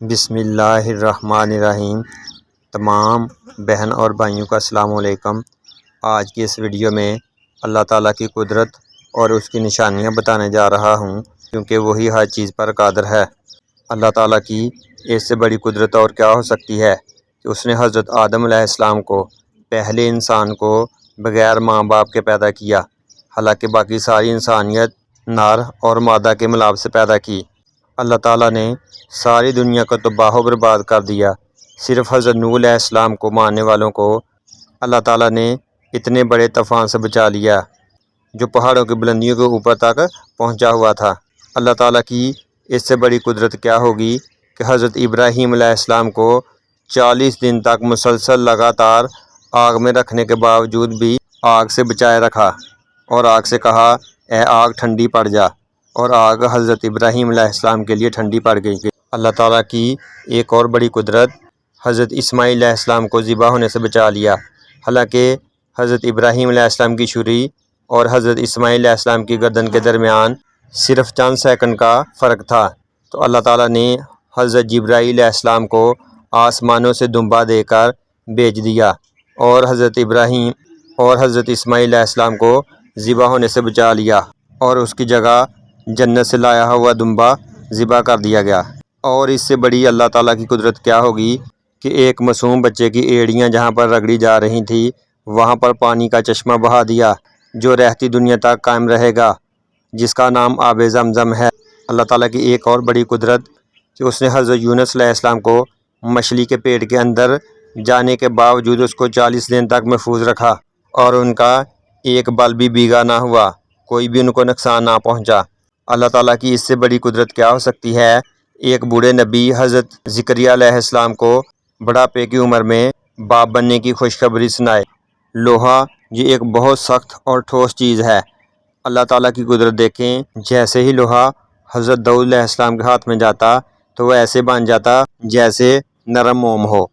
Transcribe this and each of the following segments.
بسم اللہ الرحمن الرحیم۔ تمام بہن اور بھائیوں کا السلام علیکم۔ آج کی اس ویڈیو میں اللہ تعالیٰ کی قدرت اور اس کی نشانیاں بتانے جا رہا ہوں، کیونکہ وہی ہر چیز پر قادر ہے۔ اللہ تعالیٰ کی اس سے بڑی قدرت اور کیا ہو سکتی ہے کہ اس نے حضرت آدم علیہ السلام کو، پہلے انسان کو بغیر ماں باپ کے پیدا کیا، حالانکہ باقی ساری انسانیت نر اور مادہ کے ملاپ سے پیدا کی۔ اللہ تعالیٰ نے ساری دنیا کو تباہ و برباد کر دیا، صرف حضرت نوح علیہ السلام کو ماننے والوں کو اللہ تعالیٰ نے اتنے بڑے طوفان سے بچا لیا جو پہاڑوں کی بلندیوں کے اوپر تک پہنچا ہوا تھا۔ اللہ تعالیٰ کی اس سے بڑی قدرت کیا ہوگی کہ حضرت ابراہیم علیہ السلام کو 40 دن تک مسلسل لگاتار آگ میں رکھنے کے باوجود بھی آگ سے بچائے رکھا، اور آگ سے کہا اے آگ ٹھنڈی پڑ جا، اور آگ حضرت ابراہیم علیہ السلام کے لیے ٹھنڈی پڑ گئی۔ اللہ تعالیٰ کی ایک اور بڑی قدرت، حضرت اسماعیل علیہ السلام کو ذبح ہونے سے بچا لیا، حالانکہ حضرت ابراہیم علیہ السلام کی چھری اور حضرت اسماعیل علیہ السلام کی گردن کے درمیان صرف چند سیکنڈ کا فرق تھا، تو اللہ تعالیٰ نے حضرت جبرائیل علیہ السلام کو آسمانوں سے دمبا دے کر بھیج دیا، اور حضرت ابراہیم اور حضرت اسماعیل علیہ السلام کو ذبح ہونے سے بچا لیا، اور اس کی جگہ جنت سے لایا ہوا دمبا ذبح کر دیا گیا۔ اور اس سے بڑی اللہ تعالیٰ کی قدرت کیا ہوگی کہ ایک معصوم بچے کی ایڑیاں جہاں پر رگڑی جا رہی تھیں، وہاں پر پانی کا چشمہ بہا دیا جو رہتی دنیا تک قائم رہے گا، جس کا نام آب زمزم ہے۔ اللہ تعالیٰ کی ایک اور بڑی قدرت کہ اس نے حضرت یونس علیہ السلام کو مچھلی کے پیٹ کے اندر جانے کے باوجود اس کو 40 دن تک محفوظ رکھا، اور ان کا ایک بل بھی بھیگا نہ ہوا، کوئی بھی ان کو نقصان نہ پہنچا۔ اللہ تعالیٰ کی اس سے بڑی قدرت کیا ہو سکتی ہے؟ ایک بوڑھے نبی حضرت زکریا علیہ السلام کو بڑھاپے کی عمر میں باپ بننے کی خوشخبری سنائے۔ لوہا یہ ایک بہت سخت اور ٹھوس چیز ہے۔ اللہ تعالیٰ کی قدرت دیکھیں، جیسے ہی لوہا حضرت داؤد علیہ السلام کے ہاتھ میں جاتا تو وہ ایسے بن جاتا جیسے نرم موم ہو،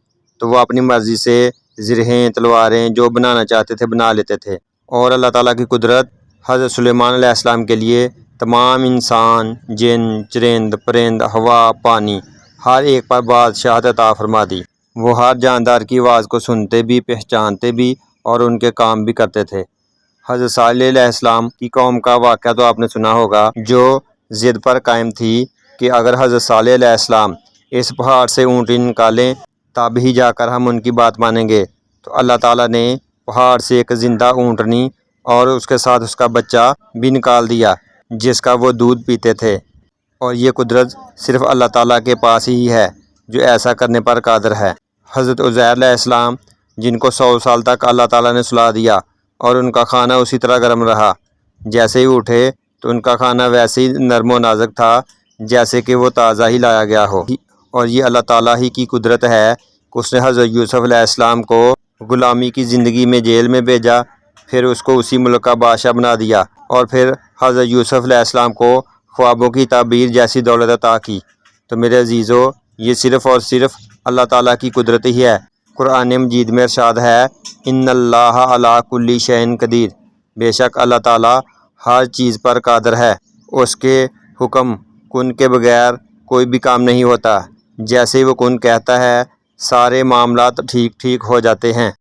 تو وہ اپنی مرضی سے زرہیں، تلواریں جو بنانا چاہتے تھے بنا لیتے تھے۔ اور اللہ تعالیٰ کی قدرت حضرت سلیمان علیہ السلام کے لیے تمام انسان، جن، چرند، پرند، ہوا، پانی، ہر ایک پر بادشاہت عطا فرما دی۔ وہ ہر جاندار کی آواز کو سنتے بھی، پہچانتے بھی، اور ان کے کام بھی کرتے تھے۔ حضرت صالح علیہ السلام کی قوم کا واقعہ تو آپ نے سنا ہوگا، جو ضد پر قائم تھی کہ اگر حضرت صالح علیہ السلام اس پہاڑ سے اونٹنی نکالیں تب ہی جا کر ہم ان کی بات مانیں گے، تو اللہ تعالیٰ نے پہاڑ سے ایک زندہ اونٹنی اور اس کے ساتھ اس کا بچہ بھی نکال دیا، جس کا وہ دودھ پیتے تھے۔ اور یہ قدرت صرف اللہ تعالیٰ کے پاس ہی ہے جو ایسا کرنے پر قادر ہے۔ حضرت عزیر علیہ السلام، جن کو 100 سال تک اللہ تعالیٰ نے سلا دیا، اور ان کا کھانا اسی طرح گرم رہا، جیسے ہی اٹھے تو ان کا کھانا ویسے ہی نرم و نازک تھا جیسے کہ وہ تازہ ہی لایا گیا ہو۔ اور یہ اللہ تعالیٰ ہی کی قدرت ہے کہ اس نے حضرت یوسف علیہ السلام کو غلامی کی زندگی میں جیل میں بھیجا، پھر اس کو اسی ملک کا بادشاہ بنا دیا، اور پھر حضرت یوسف علیہ السلام کو خوابوں کی تعبیر جیسی دولت عطا کی۔ تو میرے عزیزو، یہ صرف اور صرف اللہ تعالیٰ کی قدرت ہی ہے۔ قرآن مجید میں ارشاد ہے ان اللہ علی کل شیء قدیر، بے شک اللہ تعالیٰ ہر چیز پر قادر ہے۔ اس کے حکم کن کے بغیر کوئی بھی کام نہیں ہوتا، جیسے ہی وہ کن کہتا ہے سارے معاملات ٹھیک ٹھیک ہو جاتے ہیں۔